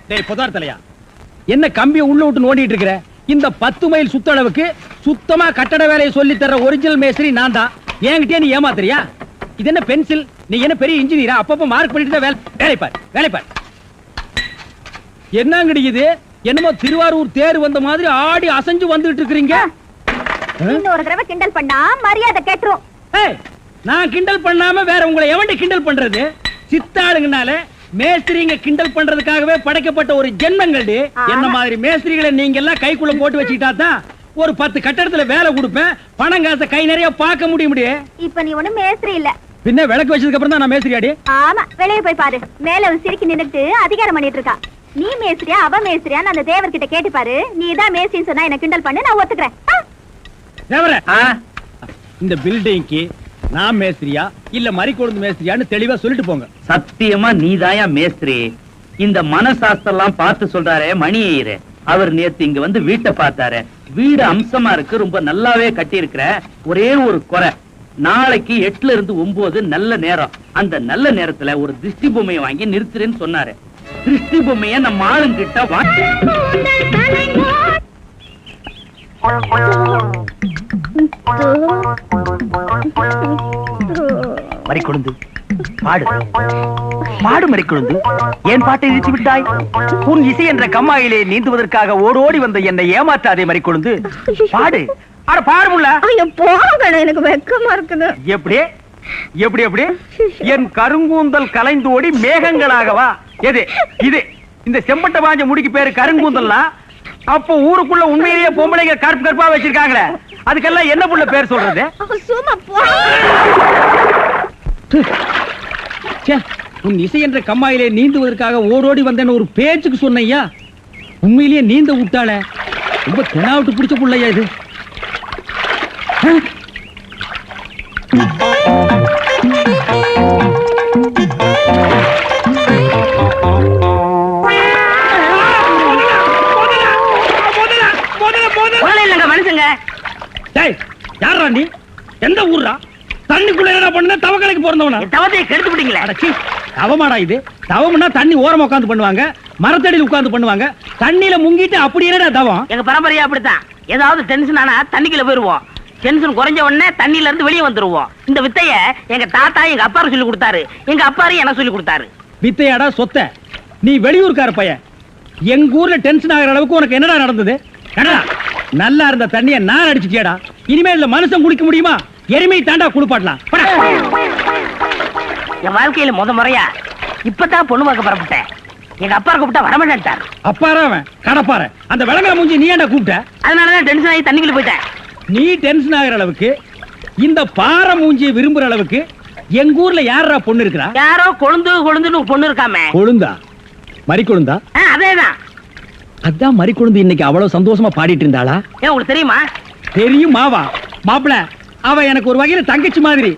டேய் புதார் தலையா, என்ன கம்பியை உள்ள விட்டு நோண்டிட்டு இருக்கிற? இந்த 10 மைல் சுத்தளவுக்கு சுத்தமா கட்டட வேலையை சொல்லி தர்ற ஒரிஜினல் மேஸ்திரி நான் தான். என்கிட்டயே நீ ஏமாத்துறியா? இது என்ன பென்சில்? நீ என்ன பெரிய இன்ஜினியரா? அப்பப்ப மார்க் பண்ணிட்டு தான் வேலை பார். என்ன கிடைக்குது? என்னமோ திருவாரூர் தேர் வந்த மாதிரி ஆடி அசைஞ்சு வந்துட்டு இருக்கீங்க. இன்னொரு தடவை கிண்டல் பண்ணா மரியாதை கேட்டுரும். நான் கிண்டல் பண்ணாம வேற உங்களை எவன்டி கிண்டல் பண்றது? சித்தாளுங்கனால மேஸ்திரிங்க கிண்டல் பண்றதுக்காகவே படைக்கப்பட்ட ஒரு ஜென்மங்கள். என்ன மாதிரி மேஸ்திரிகளை நீங்க எல்லாம் கைக்குள்ள போட்டு வச்சுக்கிட்டா தான் ஒரு 10 கட்டடத்துல வேலை கொடுப்பேன், பணம் காசை கை நிறைய பார்க்க முடியும். இப்ப நீ ஒண்ணு மேஸ்திரி இல்ல, பின்ன விளக்கு வச்சதுக்கு அப்புறம் தான் நான் மேஸ்திரி ஆடி. ஆமா, வெளியே போய் பாரு. மேல சிரிக்கி நின்னுட்டு அதிகாரம் பண்ணிட்டு இருக்கா. நீ மேஸ்திரியா அவ மேஸ்திரியா அந்த தேவர் கிட்ட கேட்டு பாரு. நீ தான் மேஸ்திரின்னு சொன்னா என்ன கிண்டல் பண்ணு, நான் ஒத்துக்கிறேன். தேவரே, இந்த பில்டிங்க்கு நான் மேஸ்திரியா இல்ல மரிக்கொழுந்து மேஸ்திரியான்னு தெளிவா சொல்லிட்டு போங்க. சத்தியமா நீதாயா மேஸ்திரி? இந்த மனசாஸ்திரம் பார்த்து சொல்றாரே மணி ஐயரு, அவர் நேத்து இங்க வந்து வீட்டை பார்த்தாரு. வீடு அம்சமா இருக்கு, ரொம்ப நல்லாவே கட்டி இருக்கிற. ஒரே ஒரு குறை, நாளைக்கு 8ல இருந்து 9 நல்ல நேரம். அந்த நல்ல நேரத்துல ஒரு திருஷ்டி பொம்மையை வாங்கி நிறுத்துறேன்னு சொன்னாரு. திருஷ்டி பொம்மைய நம்ம ஆளுங்கிட்ட வாங்கி மரிக்கொழுந்து பாடு பாடு. மரிக்கொழுந்து, ஏன் பாட்டை நிறுத்தி விட்டாய்? உன் இசை என்ற கம்மாயிலே நீந்துவதற்காக ஓடோடி வந்த என்னை ஏமாற்றாதே மரிக்கொழுந்து, பாடு. அட பாடு முல்ல. எனக்கு வெக்கமா இருக்குது. எப்படி எப்படி எப்படி? என் கருங்கூந்தல் கலைந்து ஓடி மேகங்களாகவா? எது இது? இந்த செம்பட்ட வாஞ்ச முடிக்கு பேரு கருங்கூந்தல்னா, அப்போ ஊருக்குள்ள உண்மையிலேயே பொம்பளைங்க கருப்பு கருப்பா வச்சிருக்காங்களே, அதுக்கெல்லாம் என்ன புள்ள பேர் சொல்றது? உன் இசை என்ற கம்மாயிலே நீந்துவதற்காக ஓடோடி வந்தேன்னு ஒரு பேச்சுக்கு சொன்னையா, உண்மையிலேயே நீந்த விட்டாள. ரொம்ப தெனாவிட்டு பிடிச்ச புள்ளையா இது. மனுஷங்க யாரா நீ? எந்த ஊரா? தண்ணிக்குள்ள என்ன பண்ண? தவக்கலைக்கு பிறந்தவனா? தவத்தை கெடுத்து விட்டீங்களே. தவமாடா இது? தவம்னா தண்ணி ஓரமா உட்கார்ந்து பண்ணுவாங்க, மரத்தடியில் உட்கார்ந்து பண்ணுவாங்க. தண்ணியில முங்கிட்டு அப்படி என்னடா தவம்? எங்க பரம்பரையா அப்படித்தான். ஏதாவது டென்ஷன் ஆனா தண்ணிக்குள்ள போயிருவோம். டென்ஷன் குறைஞ்ச உடனே தண்ணியில இருந்து வெளியே வந்துருவோம். இந்த வித்தைய எங்க தாத்தா எங்க அப்பாரு சொல்லி கொடுத்தாரு, எங்க அப்பாரு எனக்கு சொல்லி கொடுத்தாரு. வித்தையாடா சொத்த? நீ வெளியூர்கார பையன். எங்க ஊர்ல டென்ஷன் ஆகிற அளவுக்கு உனக்கு என்னடா நடந்தது? நல்லா இருந்த தண்ணிய நான் அடிச்சுட்டியாடா. இனிமே இதுல மனுஷன் குளிக்க முடியுமா? எருமை தாண்டா குளிப்பாட்டலாம். என் வாழ்க்கையில முறையா இப்பதான் பொண்ணு பார்க்க புறப்பட்டேன். எங்க அப்பா கூப்பிட்டா வரமாட்டார். அப்பாரா அவன் கடப்பார. அந்த விளங்கா மூஞ்சி நீ ஏன்டா கூப்பிட்ட? அதனாலதான் டென்ஷன் ஆகி தண்ணிக்குள்ள போயிட்டேன். நீ டென்ஷன் ஆகிற அளவுக்கு, இந்த பாறை மூஞ்சியை விரும்புற அளவுக்கு எங்க ஊர்ல யாரா பொண்ணு இருக்கிறா? யாரோ கொழுந்துன்னு பொண்ணு இருக்காமே. கொழுந்தா? மரிக்கொழுந்தா? அதேதான். அதான் மரிக்கொழுந்து இன்னைக்கு அவ்வளவு சந்தோஷமா பாடிட்டு இருந்தாளா? ஏன் உங்களுக்கு தெரியுமா? தெரியும் மாவா. மாப்பிள, அவ எனக்கு ஒரு வகையில தங்கச்சி மாதிரி.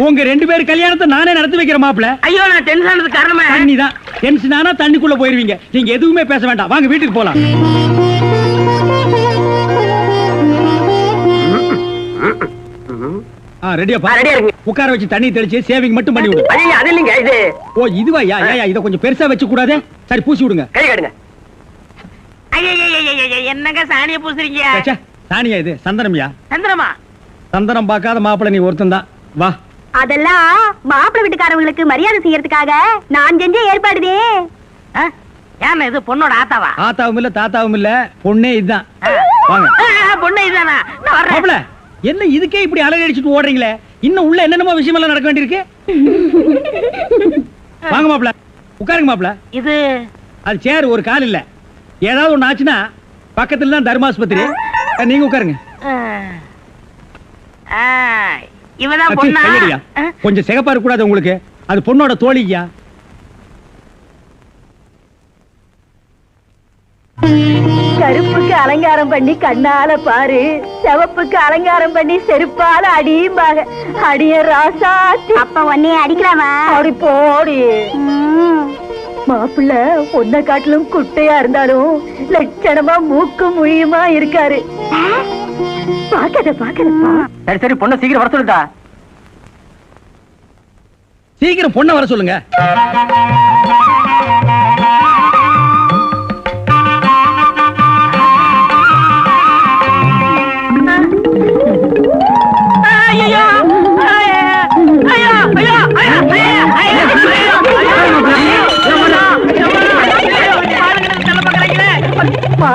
உங்க 2 பேர் கல்யாணத்தை நானே நடத்தி வைக்கிற மாப்பிள. ஐயோ, நான் டென்ஷன் ஆனது காரணமே தண்ணி தான். டென்ஷன் ஆனா தண்ணிக்குள்ள போயிருவீங்க. நீங்க எதுவுமே பேச வேண்டாம், வாங்க வீட்டுக்கு போலாம். ரெடியா? உட்கார வச்சு தண்ணி தெளிச்சு சேவிங் மட்டும் பண்ணி விடு. அது இல்லைங்க இது. ஓ இதுவா? இத கொஞ்சம் பெருசா வச்சு கூடாதே. சரி பூசி விடுங்க. கை காட்டுங்க. என்னங்க சாணிய பூசுறீங்க? சாணியா இது? சந்தனம்யா. சந்தனமா? சந்தனம் பார்க்காத மாப்பிள்ள நீ ஒருத்தன் தான். வா. அதெல்லாம் மாப்பிள்ளை வீட்டுக்காரங்களுக்கு மரியாதை செய்யறதுக்காக நான் செஞ்ச ஏற்பாடுதே. ஏன் இது பொண்ணோட ஆத்தாவா? ஆத்தாவும் இல்ல தாத்தாவும் இல்ல, பொண்ணே இதுதான். வாங்க. பொண்ணே இதுதானா? மாப்பிள்ள, என்ன இதுக்கே இப்படி அலறி அடிச்சுட்டு ஓடுறீங்களே? இன்னும் உள்ள என்னென்னமோ விஷயம் எல்லாம் நடக்க வேண்டியிருக்கு. வாங்க மாப்பிள்ள, உட்காருங்க மாப்பிள்ள. இது அது சேர், ஒரு கால் இல்ல. ஏதாவது ஒண்ணு ஆச்சுன்னா பக்கத்துல தான் தர்மாஸ்பத்திரி. நீங்க உட்காருங்க. இவதான் பொண்ணா? கொஞ்சம் சிகப்பா இருக்க கூடாது உங்களுக்கு? அது பொண்ணோட தோழியா? கருப்புக்கு அலங்காரம் பண்ணி கண்ணால பாரு, சிவப்புக்கு அலங்காரம் பண்ணி செருப்பால அடியும்பாங்க. அடிய ராசாத்தி. அப்ப உன்னைய அடிக்கலாமா? அப்படி போடி. மாப்பிள்ள பொண்ண காட்டிலும் குட்டையா இருந்தாலும் லட்சணமா மூக்கு முழியுமா இருக்காரு. பாக்கதப்பா. சரி சரி, பொண்ணை சீக்கிரம் வர சொல்லுடா. சீக்கிரம் பொண்ணை வர சொல்லுங்க.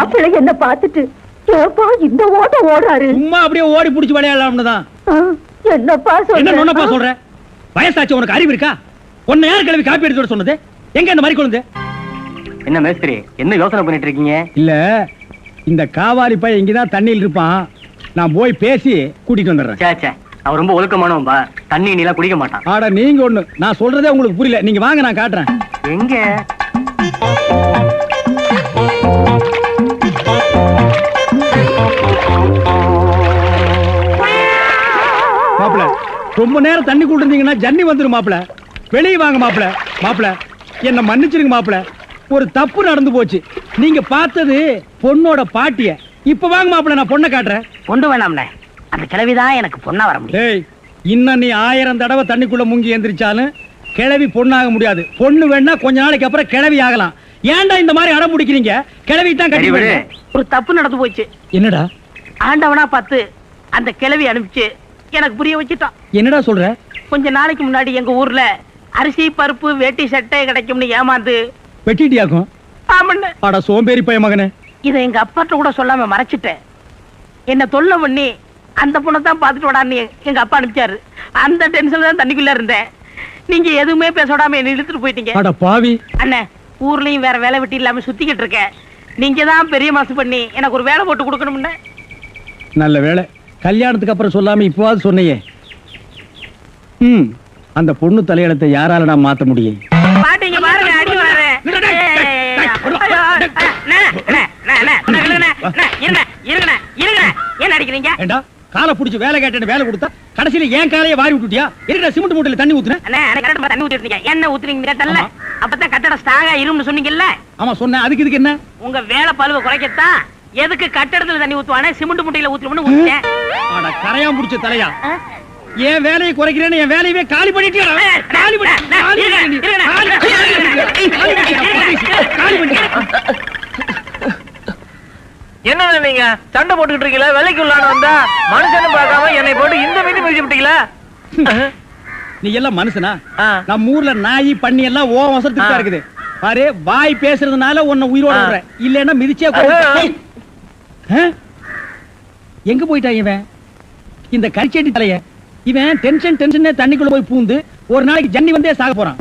மாப்பிள்ளை என்ன பார்த்துட்டு ஏப்பா இந்த ஓட்டம் ஓடுறாரு. சும்மா அப்படியே ஓடி புடிச்சு விளையாடலாம்னு தான். ஆ, என்னப்பா என்ன நொன்னப்பா சொல்ற? சொல்ற? வயசாச்சு, உனக்கு அறிவு இருக்கா? உன்னை யார் கிளவி காப்பி எடுத்து வர சொன்னது? எங்க இந்த மாதிரி கொழுந்து? என்ன மேஸ்திரி, என்ன யோசனை பண்ணிட்டு இருக்கீங்க? இல்ல, இந்த காவாலி பையன் இங்கதான் தண்ணியில் இருப்பான். நான் போய் பேசி கூட்டிட்டு வந்துடுறேன். சே, அவன் ரொம்ப ஒழுக்கமானவன்பா. தண்ணி நீலாம் குடிக்க மாட்டான். ஆட நீங்க ஒண்ணு, நான் சொல்றதே உங்களுக்கு புரியல. நீங்க வாங்க, நான் காட்டுறேன். எங்க? மாப்பிள, ரொம்ப நேரம் தண்ணி கூட்டிருந்தீங்கன்னா ஜன்னி வந்துரும் மாப்பிள. வெளியே வாங்க மாப்பிள. மாப்பிள, என்ன மன்னிச்சிருங்க மாப்பிள. ஒரு தப்பு நடந்து போச்சு. நீங்க பார்த்தது பொண்ணோட பாட்டிய. இப்ப வாங்க மாப்பிள, நான் பொண்ணை காட்டுறேன். கொண்டு வேணாம்ல, அந்த கிழவிதான் எனக்கு பொண்ணா வர முடியும். டேய், இன்னும் நீ 1000 தடவை தண்ணிக்குள்ள முங்கி எந்திரிச்சாலும் கிழவி பொண்ணாக முடியாது. பொண்ணு வேணா கொஞ்ச நாளைக்கு அப்புறம் கிழவி ஆகலாம். ஏன்டா இந்த மாதிரி அடம் பிடிக்கிறீங்க? கிழவி தான் கட்டி விடு. ஒரு தப்பு நடந்து போச்சு. என்னடா ஆண்டவனா பார்த்து அந்த கிழவி அனுப்பிச்சு எனக்கு புரிய வச்சுட்டான். என்னடா சொல்ற? கொஞ்ச நாளைக்கு முன்னாடி எங்க ஊர்ல அரிசி பருப்பு வேட்டி சட்டை கிடைக்கும்னு ஏமாந்து வெட்டிட்டியாக்கும். ஆமண்ண. அட சோம்பேறி பைய மகனே. இதை எங்க அப்பாட்ட கூட சொல்லாம மறைச்சிட்டேன். என்ன தொல்லை பண்ணி அந்த பொண்ணை தான் பார்த்துட்டு விடான்னு எங்க அப்பா அனுப்பிச்சாரு. அந்த டென்ஷன்ல தான் தண்ணிக்குள்ள இருந்தேன். நீங்க எதுவுமே பேச விடாம என்ன இழுத்துட்டு போயிட்டீங்க. அட பாவி. அண்ணே, ஊர்லயும் வேற வேலை வெட்டி இல்லாம சுத்திக்கிட்டு இருக்கேன். நீங்க தான் பெரிய மனசு பண்ணி எனக்கு ஒரு வேலை போட்டு கொடுக்கணும்னு. நல்ல வேளை, கல்யாணத்துக்கு அப்புறம் சொல்லாம இப்பவாது சொன்னையே. அந்த பொண்ணு தலையெழுத்தை யாராலடா மாத்த முடியும்? பாட்டீங்க பாருங்க, அடி வாரு. என்ன அடிக்கிறீங்க? ஏண்டா, காலை புடிச்சு வேலை கேட்டேன்னு வேலை கொடுத்தா கடைசியில ஏன் காலையை வாரி விட்டுட்டியா? எதுடா சிமெண்ட் மூட்டையில தண்ணி ஊத்துன? தண்ணி ஊத்திருக்கீங்க. என்ன ஊத்துறீங்க கேட்டல? அப்பதான் கட்டடம் ஸ்ட்ராங்கா இரும்னு சொன்னீங்கல்ல. ஆமா சொன்னேன். அதுக்கு இதுக்கு என்ன? உங்க வேலை பழுவ குறைக்கத்தான் எதுக்கு கட்டடத்துல தண்ணி ஊத்துவானே சிமெண்ட் முட்டையில ஊத்துறோம்னு ஊத்திட்டேன். அட கரையா முடிச்ச தலையா, ஏன் வேலையை குறைக்கிறேன்னு என் வேலையவே காலி பண்ணிட்டியா? காலி பண்ணி என்ன நீங்க சண்டை போட்டுக்கிட்டு இருக்கீங்களா? வேலைக்கு உள்ளான வந்தா மனுஷன்னு பார்க்காம என்னை போட்டு இந்த மீது மிதிச்சு விட்டீங்களா? நீ எல்லாம் மனுஷனா? நம்ம ஊர்ல நாய் பண்ணி எல்லாம் ஓ வசத்துக்கு இருக்குது பாரு. வாய் பேசுறதுனால உன்னை உயிரோட விடுறேன். இல்லன்னா மிதிச்சே எங்க போயிட்டா இவன்? இந்த கரிச்சேட்டி தலைய இவன் டென்ஷன் தண்ணிக்குள்ள போய் பூந்து ஒரு நாளைக்கு ஜன்னி வந்தே சாக போறான்.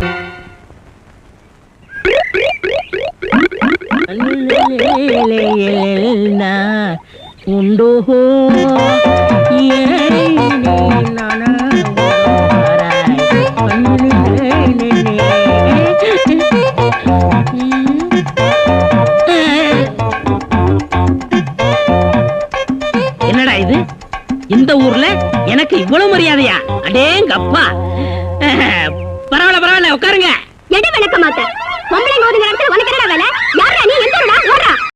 உண்டோ என்னடா இது? இந்த ஊர்ல எனக்கு இவ்வளவு மரியாதையா? அடேங்க அப்பா. பரவாயில்ல உட்காருங்க. எது விளக்க மாட்டேன். பொம்பளை